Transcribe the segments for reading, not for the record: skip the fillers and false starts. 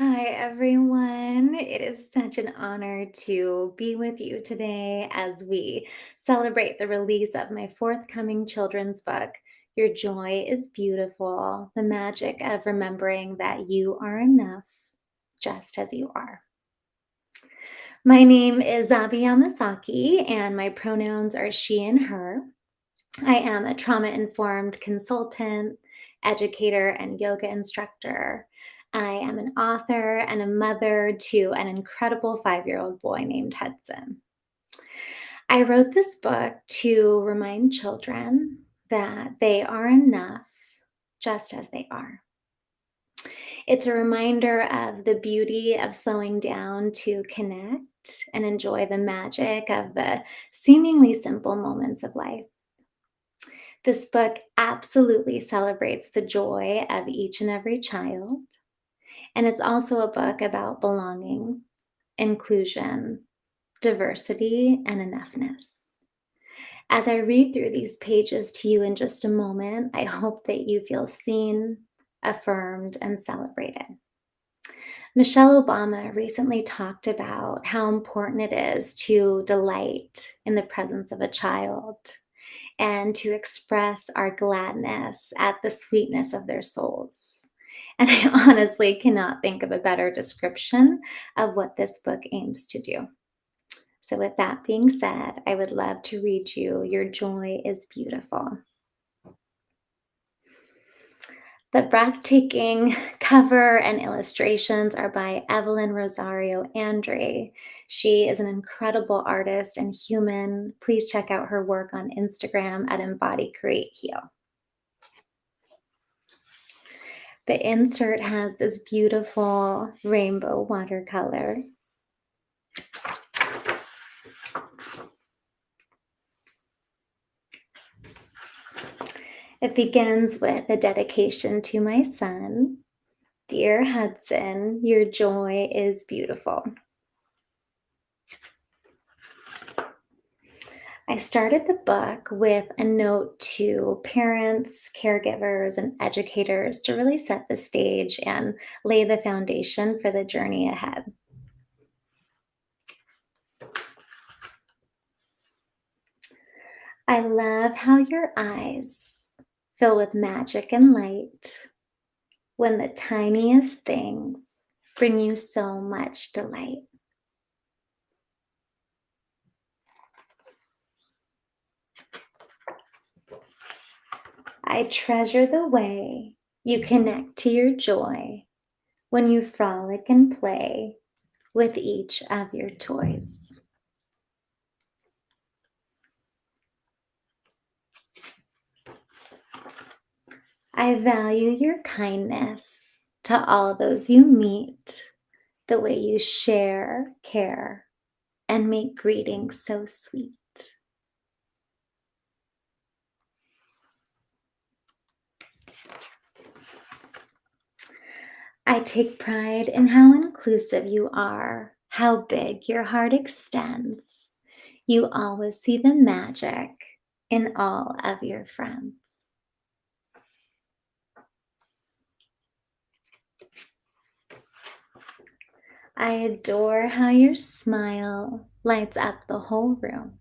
Hi, everyone. It is such an honor to be with you today as we celebrate the release of my forthcoming children's book, Your Joy is Beautiful, the magic of remembering that you are enough just as you are. My name is Zabie Yamasaki, and my pronouns are she and her. I am a trauma informed consultant, educator, and yoga instructor. I am an author and a mother to an incredible 5-year-old boy named Hudson. I wrote this book to remind children that they are enough just as they are. It's a reminder of the beauty of slowing down to connect and enjoy the magic of the seemingly simple moments of life. This book absolutely celebrates the joy of each and every child. And it's also a book about belonging, inclusion, diversity, and enoughness. As I read through these pages to you in just a moment, I hope that you feel seen, affirmed, and celebrated. Michelle Obama recently talked about how important it is to delight in the presence of a child and to express our gladness at the sweetness of their souls. And I honestly cannot think of a better description of what this book aims to do. So, with that being said, I would love to read you Your Joy is Beautiful. The breathtaking cover and illustrations are by Evelyn Rosario Andre. She is an incredible artist and human. Please check out her work on Instagram at Embody Create Heal. The insert has this beautiful rainbow watercolor. It begins with a dedication to my son. Dear Hudson, your joy is beautiful. I started the book with a note to parents, caregivers, and educators to really set the stage and lay the foundation for the journey ahead. I love how your eyes fill with magic and light when the tiniest things bring you so much delight. I treasure the way you connect to your joy when you frolic and play with each of your toys. I value your kindness to all those you meet, the way you share, care, and make greetings so sweet. I take pride in how inclusive you are, how big your heart extends. You always see the magic in all of your friends. I adore how your smile lights up the whole room.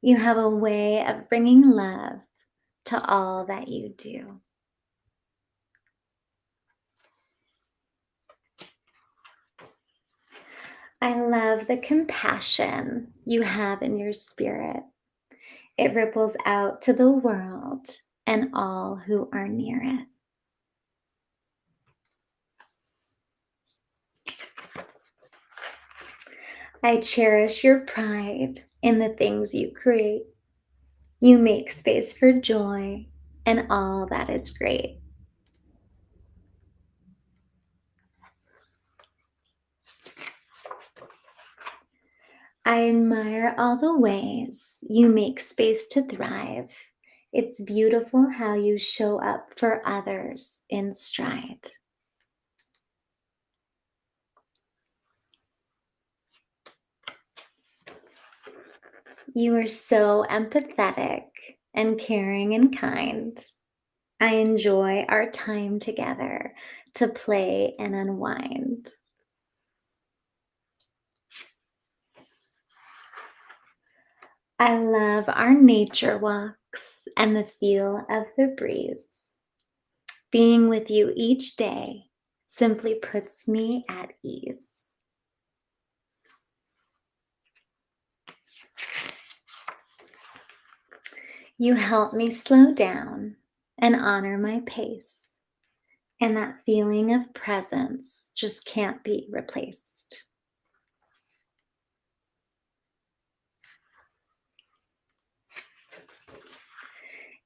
You have a way of bringing love to all that you do. I love the compassion you have in your spirit. It ripples out to the world and all who are near it. I cherish your pride in the things you create. You make space for joy and all that is great. I admire all the ways you make space to thrive. It's beautiful how you show up for others in stride. You are so empathetic and caring and kind. I enjoy our time together, to play and unwind. I love our nature walks and the feel of the breeze. Being with you each day simply puts me at ease. You help me slow down and honor my pace, and that feeling of presence just can't be replaced.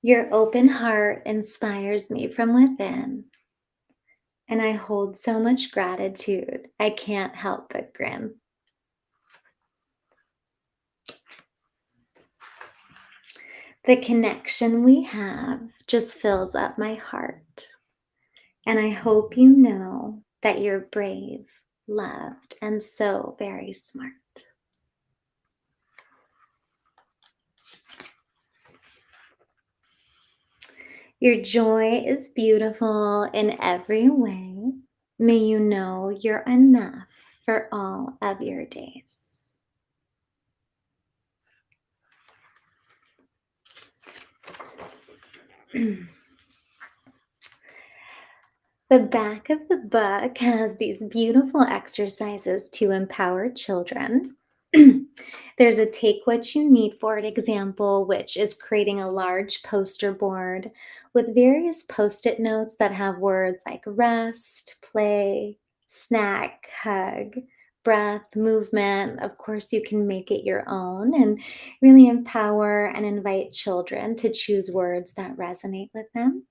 Your open heart inspires me from within, and I hold so much gratitude I can't help but grin. The connection we have just fills up my heart, and I hope you know that you're brave, loved, and so very smart. Your joy is beautiful in every way. May you know you're enough for all of your days. The back of the book has these beautiful exercises to empower children. There's a take what you need for it example, which is creating a large poster board with various post it notes that have words like rest, play, snack, hug, breath, movement. Of course, you can make it your own and really empower and invite children to choose words that resonate with them.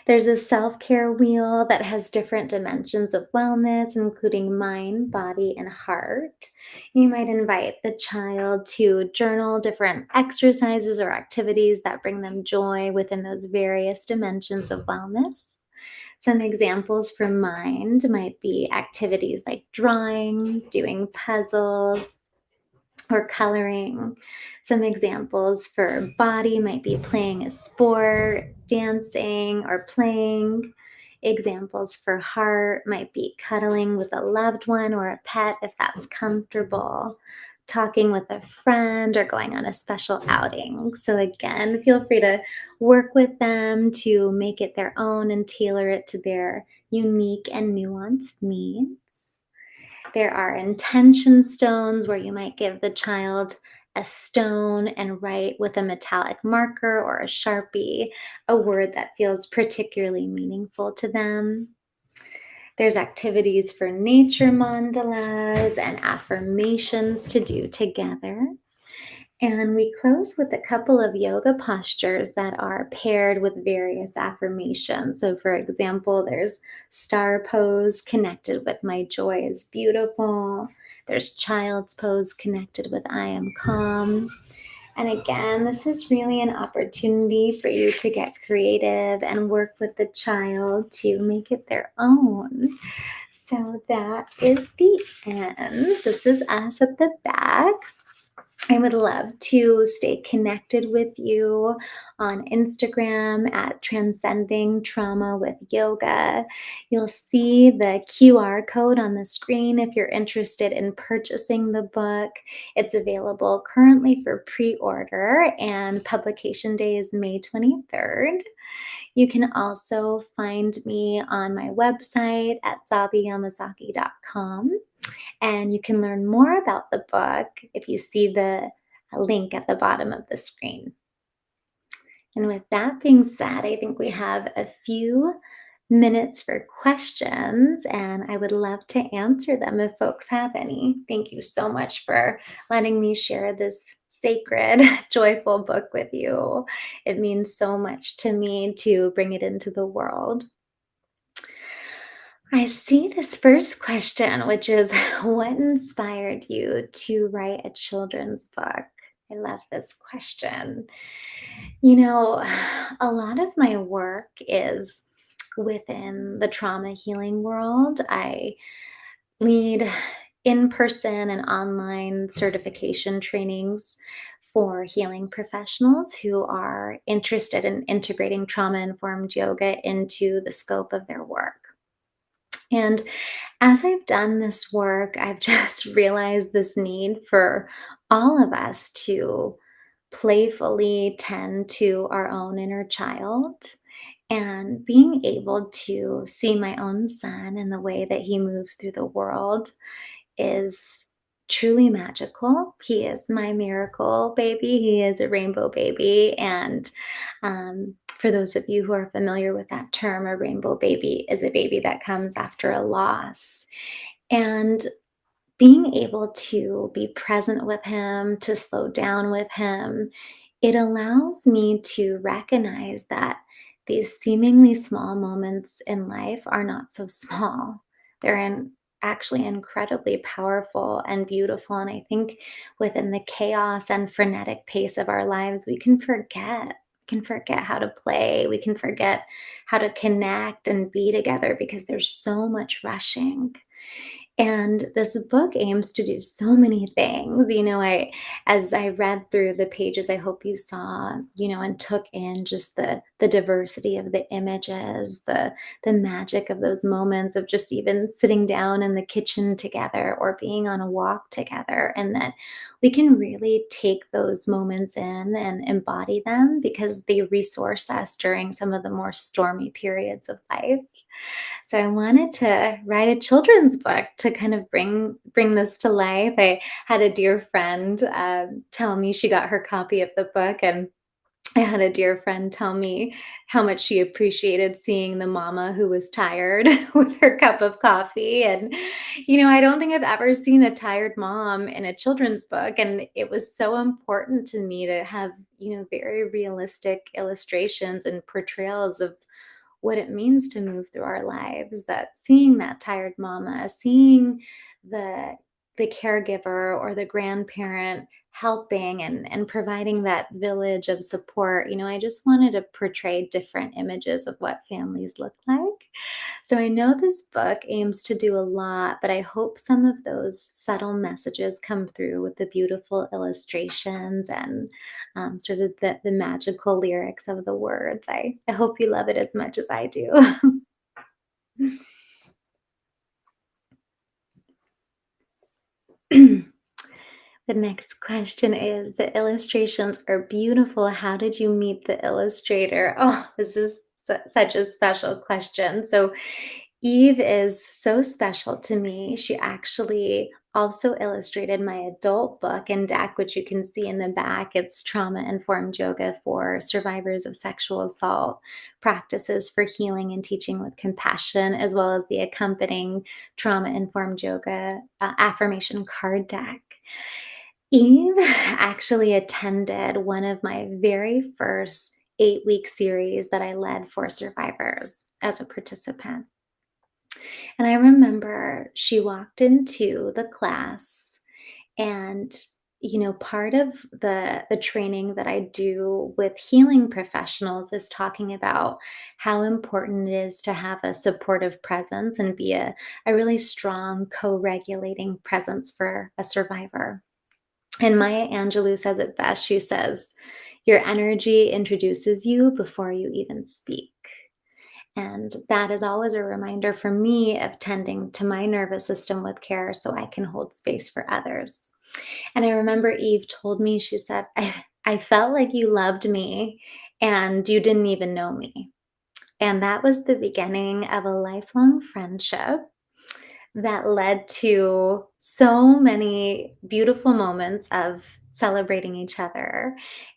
There's a self care wheel that has different dimensions of wellness, including mind, body, and heart. You might invite the child to journal different exercises or activities that bring them joy within those various dimensions of wellness. Some examples for mind might be activities like drawing, doing puzzles, or coloring. Some examples for body might be playing a sport, dancing, or playing. Examples for heart might be cuddling with a loved one or a pet if that's comfortable, talking with a friend, or going on a special outing. So, again, feel free to work with them to make it their own and tailor it to their unique and nuanced needs. There are intention stones where you might give the child a stone and write with a metallic marker or a sharpie a word that feels particularly meaningful to them. There's activities for nature mandalas and affirmations to do together. And we close with a couple of yoga postures that are paired with various affirmations. So, for example, there's star pose connected with my joy is beautiful. There's child's pose connected with I am calm. And again, this is really an opportunity for you to get creative and work with the child to make it their own. So, that is the end. This is us at the back. I would love to stay connected with you on Instagram at Transcending Trauma with Yoga. You'll see the QR code on the screen if you're interested in purchasing the book. It's available currently for pre order, and publication day is May 23rd. You can also find me on my website at zabieyamasaki.com. And you can learn more about the book if you see the link at the bottom of the screen. And with that being said, I think we have a few minutes for questions, and I would love to answer them if folks have any. Thank you so much for letting me share this sacred, joyful book with you. It means so much to me to bring it into the world. I see this first question, which is what inspired you to write a children's book? I love this question. You know, a lot of my work is within the trauma healing world. I lead in person and online certification trainings for healing professionals who are interested in integrating trauma informed yoga into the scope of their work. And as I've done this work, I've just realized this need for all of us to playfully tend to our own inner child and being able to see my own son and the way that he moves through the world is truly magical. He is my miracle baby. He is a rainbow baby. And for those of you who are familiar with that term, a rainbow baby is a baby that comes after a loss. And being able to be present with him, to slow down with him, it allows me to recognize that these seemingly small moments in life are not so small. Actually incredibly powerful and beautiful. And I think within the chaos and frenetic pace of our lives, we can forget. We can forget how to play. We can forget how to connect and be together because there's so much rushing. And this book aims to do so many things. As I read through the pages, I hope you saw, and took in just the diversity of the images, the magic of those moments of just even sitting down in the kitchen together or being on a walk together, and that we can really take those moments in and embody them because they resource us during some of the more stormy periods of life. So I wanted to write a children's book to kind of bring this to life. I had a dear friend tell me she got her copy of the book, and I had a dear friend tell me how much she appreciated seeing the mama who was tired with her cup of coffee. And, I don't think I've ever seen a tired mom in a children's book. And it was so important to me to have, very realistic illustrations and portrayals of what it means to move through our lives, that seeing that tired mama, seeing the the caregiver or the grandparent helping and providing that village of support. I just wanted to portray different images of what families look like. So I know this book aims to do a lot, but I hope some of those subtle messages come through with the beautiful illustrations and sort of the magical lyrics of the words. I hope you love it as much as I do. The next question is, the illustrations are beautiful. How did you meet the illustrator? Oh, this is such a special question. So, Eve is so special to me. She actually also illustrated my adult book and deck, which you can see in the back. It's trauma informed yoga for survivors of sexual assault, practices for healing and teaching with compassion, as well as the accompanying trauma informed yoga affirmation card deck. Eve actually attended one of my very first 8-week series that I led for survivors as a participant. And I remember she walked into the class, and part of the training that I do with healing professionals is talking about how important it is to have a supportive presence and be a really strong co-regulating presence for a survivor. And Maya Angelou says it best. She says, "Your energy introduces you before you even speak." And that is always a reminder for me of tending to my nervous system with care so I can hold space for others. And I remember Eve told me, she said, I felt like you loved me and you didn't even know me. And that was the beginning of a lifelong friendship that led to so many beautiful moments of celebrating each other.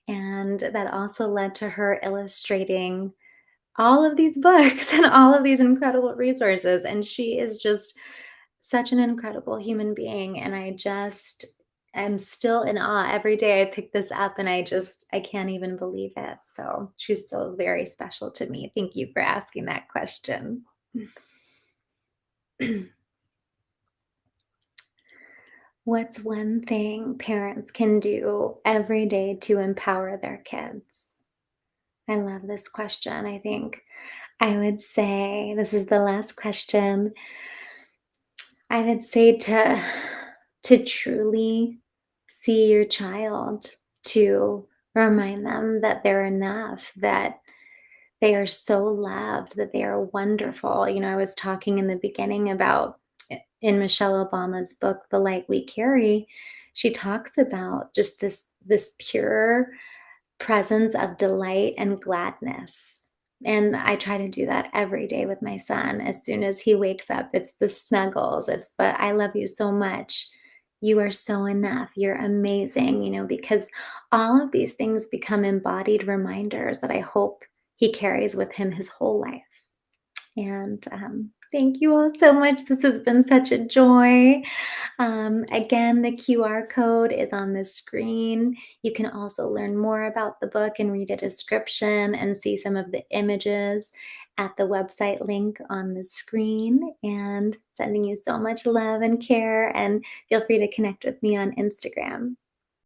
And that also led to her illustrating all of these books and all of these incredible resources. And she is just such an incredible human being. And I just am still in awe. Every day I pick this up and I can't even believe it. So she's so very special to me. Thank you for asking that question. What's one thing parents can do every day to empower their kids? I love this question. I think I would say this is the last question. I would say to truly see your child to remind them that they're enough, that they are so loved, that they are wonderful. I was talking in the beginning about in Michelle Obama's book, The Light We Carry, she talks about just this pure presence of delight and gladness. And I try to do that every day with my son. As soon as he wakes up, it's the snuggles, it's the I love you so much. You are so enough. You're amazing, because all of these things become embodied reminders that I hope he carries with him his whole life. And thank you all so much. This has been such a joy. Again, the QR code is on the screen. You can also learn more about the book and read a description and see some of the images at the website link on the screen. And sending you so much love and care. And feel free to connect with me on Instagram.